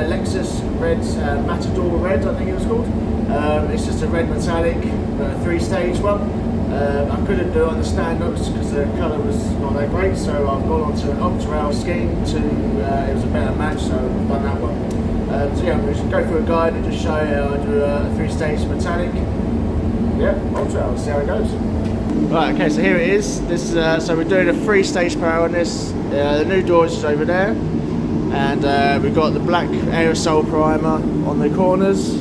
Lexus red, Matador red, I think it was called. It's just a red metallic, 3-stage one. I couldn't do it on the stand ups because the colour was not that great, so I've gone on to an Optiral scheme it was a better match, so I've done that one. So yeah, I'm going to go through a guide and just show you how I do a 3-stage metallic. Yeah, Optiral, see how it goes. Right, okay, so here it is. This is so we're doing a 3-stage power on this. The new door is over there, and we've got the black aerosol primer on the corners,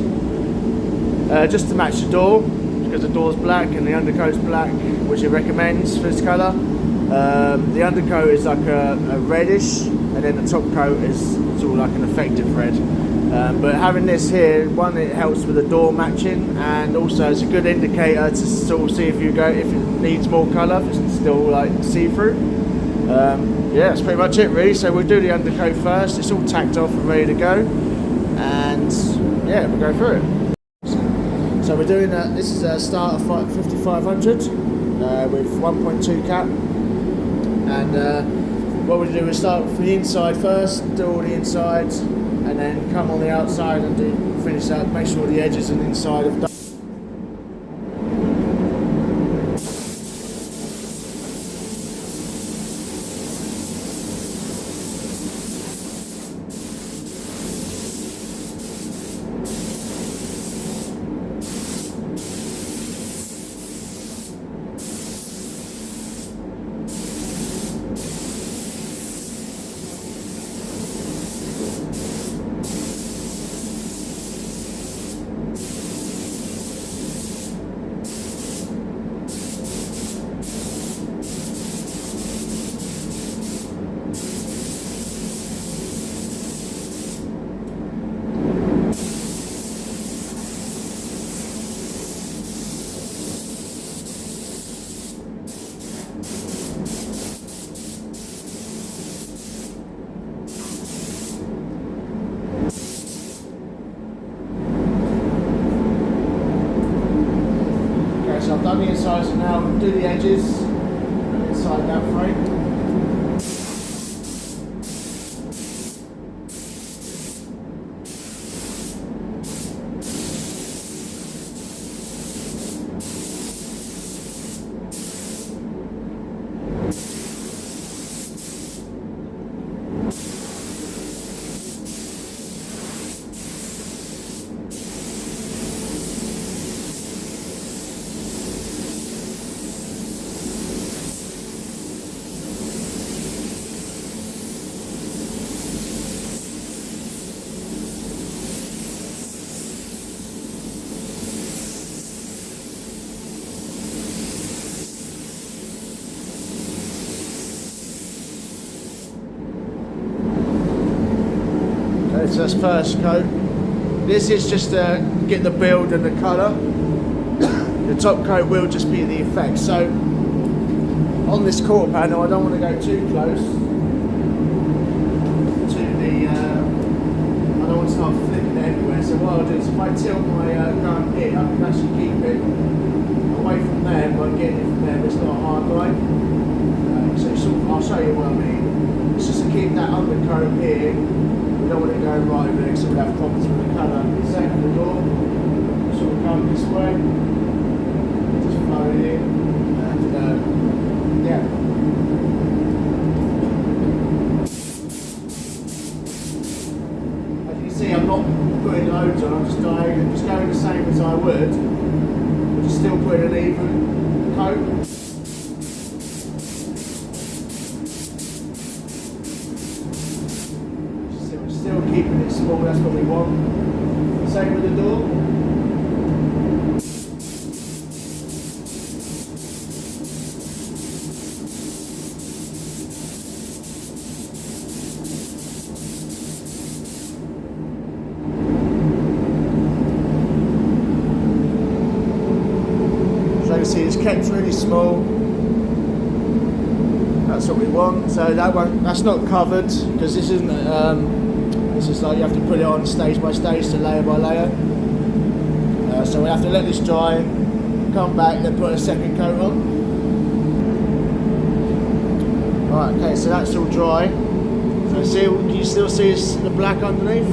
just to match the door, because the door's black and the undercoat's black, which it recommends for this colour. The undercoat is like a reddish, and then the top coat is sort of like an effective red. But having this here, one, it helps with the door matching, and also it's a good indicator to sort of see if it needs more colour, if it's still like see-through. Yeah, that's pretty much it really. So we'll do the undercoat first. It's all tacked off and ready to go, and yeah, we'll go through it. So we're doing this is a starter 5500 with 1.2 cap, and what we'll do is start from the inside first, do all the insides, and then come on the outside and finish up, make sure the edges and inside have done. So I've done the insides, and now we'll do the edges inside that frame. So that's first coat. This is just to get the build and the colour. The top coat will just be the effect. So on this quarter panel, I don't want to go too close to the. I don't want to start flipping it everywhere. So what I'll do is, if I tilt my gun in, I can actually keep it away from there by getting it from there. But it's not a hard line. So I'll show you what I mean. It's just to keep that undercoat here. We don't want it going right over there, so we'll have problems with the colour. Same with the door. So we'll come this way. Just flow it in. And yeah. As you can see, I'm not putting loads on, I'm just going the same as I would, but just still putting an even coat. Still keeping it small, that's what we want. Same with the door. So you can see it's kept really small. That's what we want. So that's not covered, because this isn't it's just like you have to put it on stage by stage, so layer by layer. So we have to let this dry, come back, then put a second coat on. Alright, okay, so that's all dry. So see, can you still see the black underneath?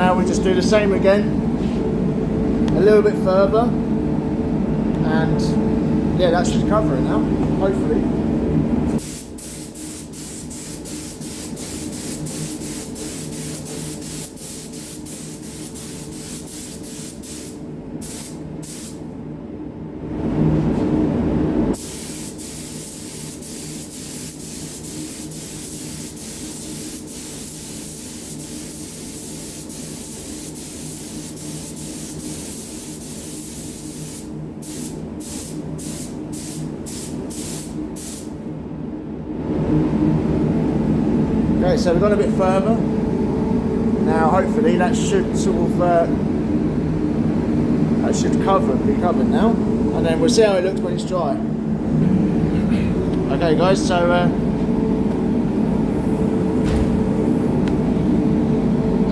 now we just do the same again, a little bit further, and yeah, that should cover it now, hopefully. Okay, so we've gone a bit further. Now hopefully that should sort of that should be covered now, and then we'll see how it looks when it's dry. Okay guys, so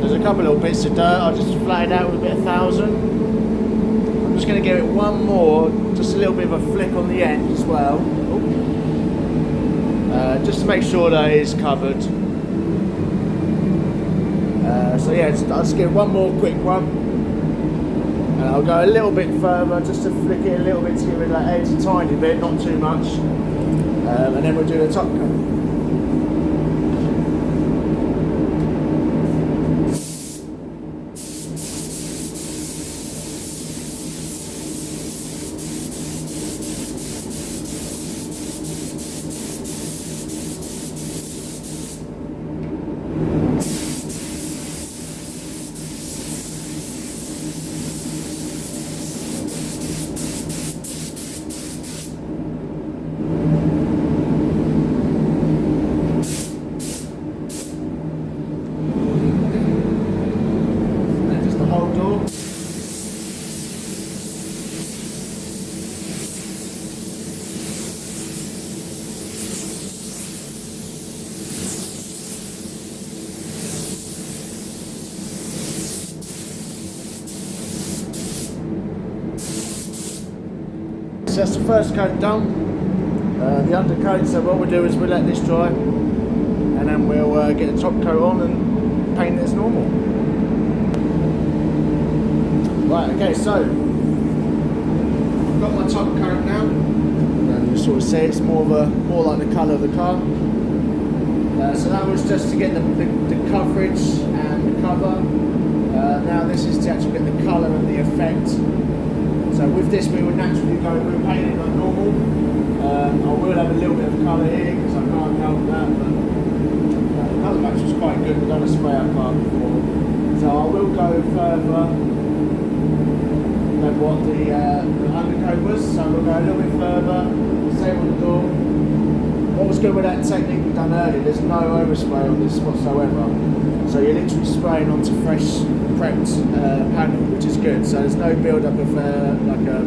there's a couple little bits of dirt. I'll just flat it out with a bit of 1000. I'm just going to give it one more, just a little bit of a flick on the end as well, just to make sure that it is covered. So yeah, I'll just give one more quick one, and I'll go a little bit further just to flick it a little bit to give it that edge a tiny bit, not too much, and then we'll do the top coat. So that's the first coat done, the undercoat. So what we'll do is we'll let this dry, and then we'll get the top coat on and paint it as normal. Right, okay, so I've got my top coat now, and you sort of see it's more like the colour of the car. So that was just to get the coverage and the cover. Now this is to actually get the colour and the effect. So with this we would naturally go and paint it like normal. I will have a little bit of colour here because I can't help that, but the colour match was quite good. We've done a spray up car before. So I will go further than what the undercoat was. So we'll go a little bit further, same on the door. What was good with that technique we've done earlier, there's no overspray on this whatsoever. So you're literally spraying onto fresh prepped panel, which is good. So there's no build up of like a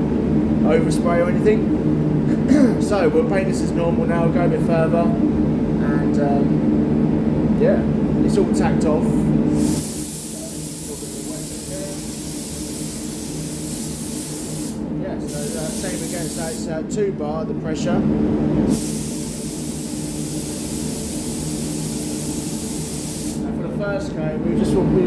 overspray or anything. So we'll paint this as normal now, we'll go a bit further, and yeah, it's all tacked off. Yeah, so same again, so it's 2 bar, the pressure. First coat, we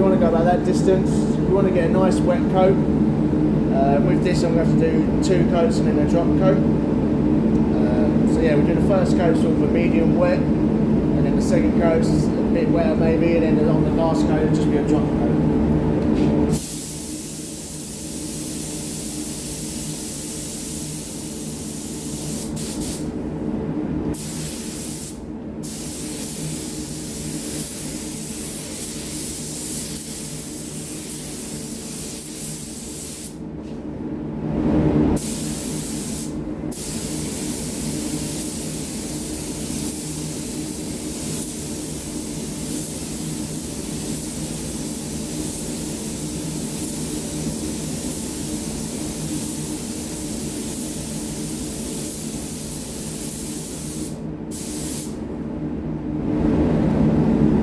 want to go about that distance. We want to get a nice wet coat. With this I'm going to have to do 2 coats and then a drop coat. So yeah, we do the first coat sort of a medium wet, and then the second coat a bit wetter maybe, and then on the last coat it'll just be a drop coat.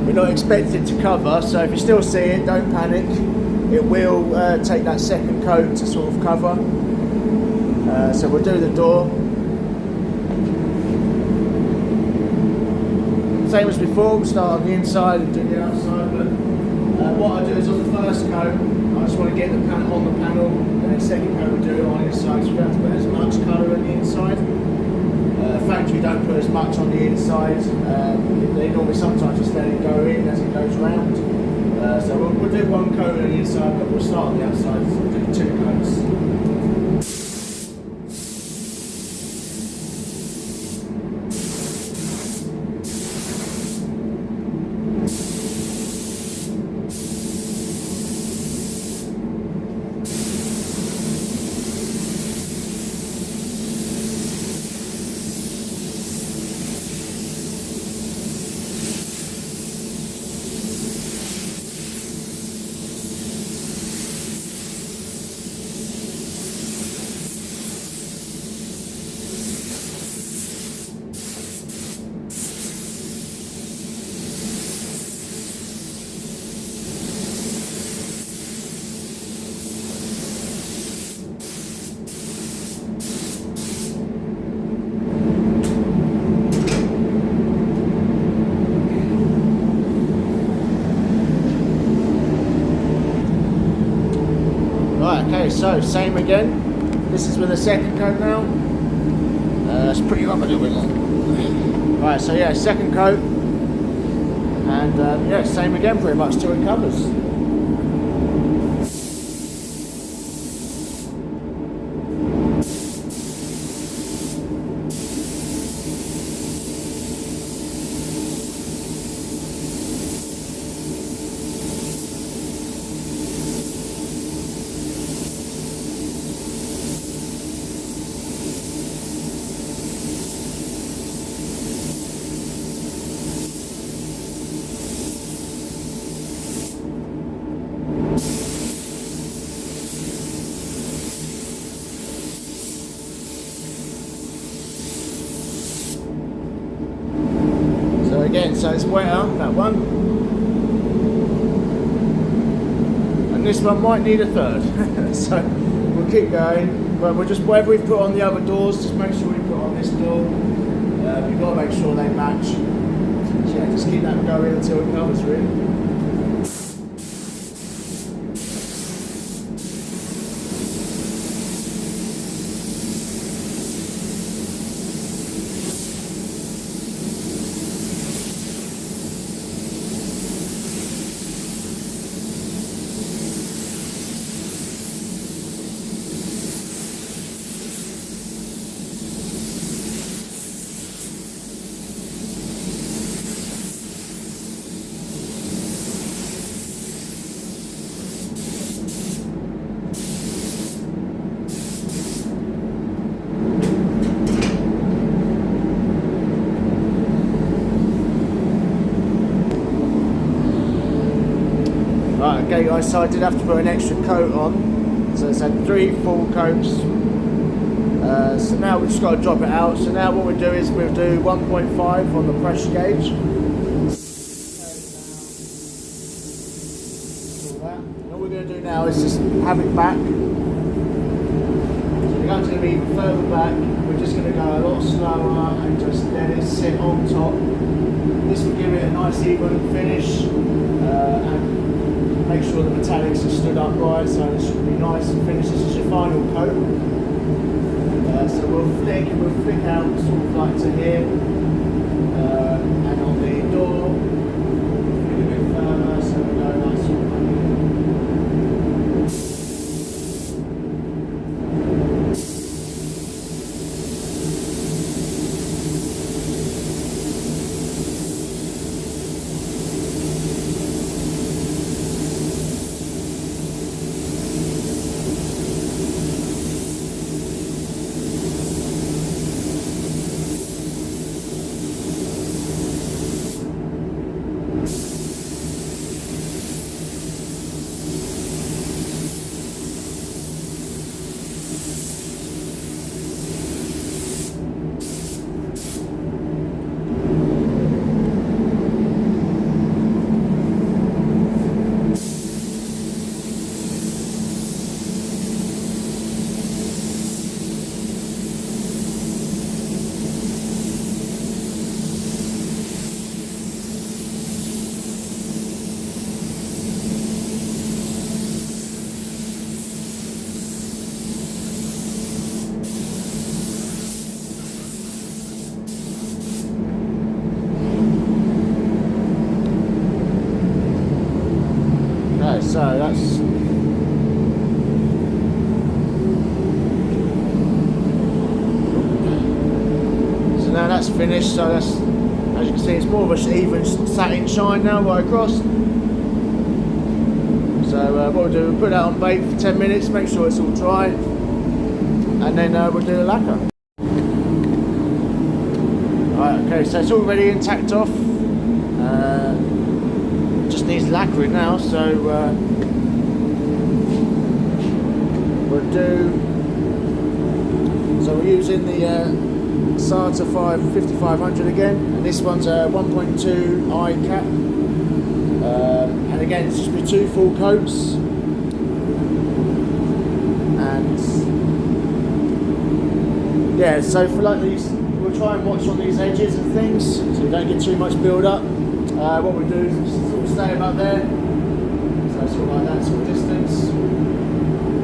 We're not expected to cover, so if you still see it, don't panic. It will take that second coat to sort of cover. So we'll do the door. Same as before, we'll start on the inside and do the outside, but What I do is on the first coat, I just want to get the panel on the panel, and then second coat we do it on the inside, so we don't have to put as much colour on the inside. Factory don't put as much on the inside. They normally sometimes just let it go in as it goes round. So we'll do one coat on the inside, but we'll start on the outside, so we'll do 2 coats. Okay, so same again. This is with the second coat now. It's pretty up a little bit long. Right, so yeah, second coat. And yeah, same again pretty much till it covers. Again, so it's wetter, that one, and this one might need a third. So we'll keep going, but we'll just, whatever we put on the other doors, just make sure we put on this door. We've got to make sure they match, so yeah, just keep that going until it covers really. Right, okay guys, so I did have to put an extra coat on, so it's had 3 full coats. So now we've just got to drop it out. So now what we'll do is we'll do 1.5 on the pressure gauge. All we're going to do now is just have it back. So the gun's going to be even further back. We're just going to go a lot slower and just let it sit on top. This will give it a nice even finish and make sure the metallics are stood up right, so it should be nice and finished. This is your final coat. So we'll flick out sort of like to here, and on the door, flick a bit further, so we go like sort of like here. So that's now that's finished. So that's, as you can see, it's more of a even satin shine now right across. So what we'll do, we'll put that on bake for 10 minutes, make sure it's all dry, and then we'll do the lacquer. Right, okay, so it's all ready and tacked off. Just needs lacquering now, so we'll do. So we're using the SATA 5500 again, and this one's a 1.2 I cap, and again it's just with 2 full coats, and yeah, so for like these, we'll try and watch on these edges and things so we don't get too much build up. What we do is just sort of stay about there, so sort of like that sort of distance,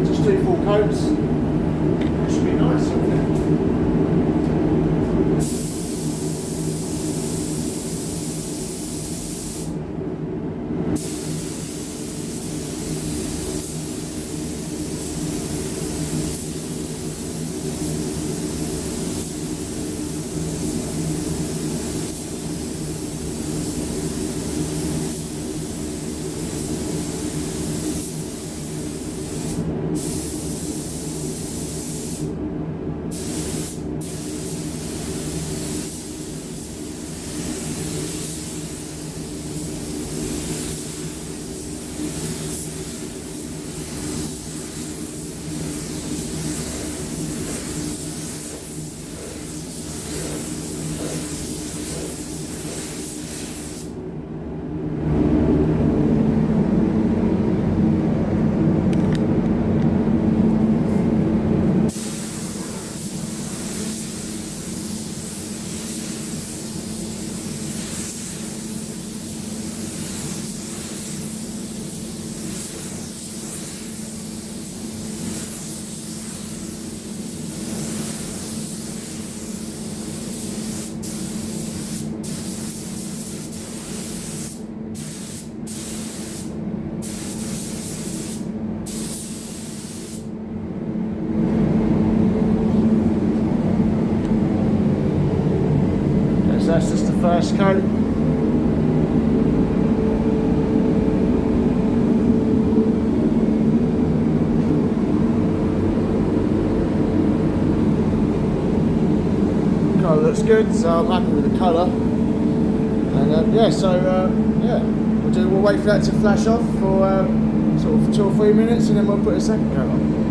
just 2 full coats, it should be nice, shouldn't it? So that's just the first coat. Colour looks good, so I'm happy with the colour. And yeah, so yeah, we'll wait for that to flash off for sort of 2 or 3 minutes, and then we'll put a second coat on.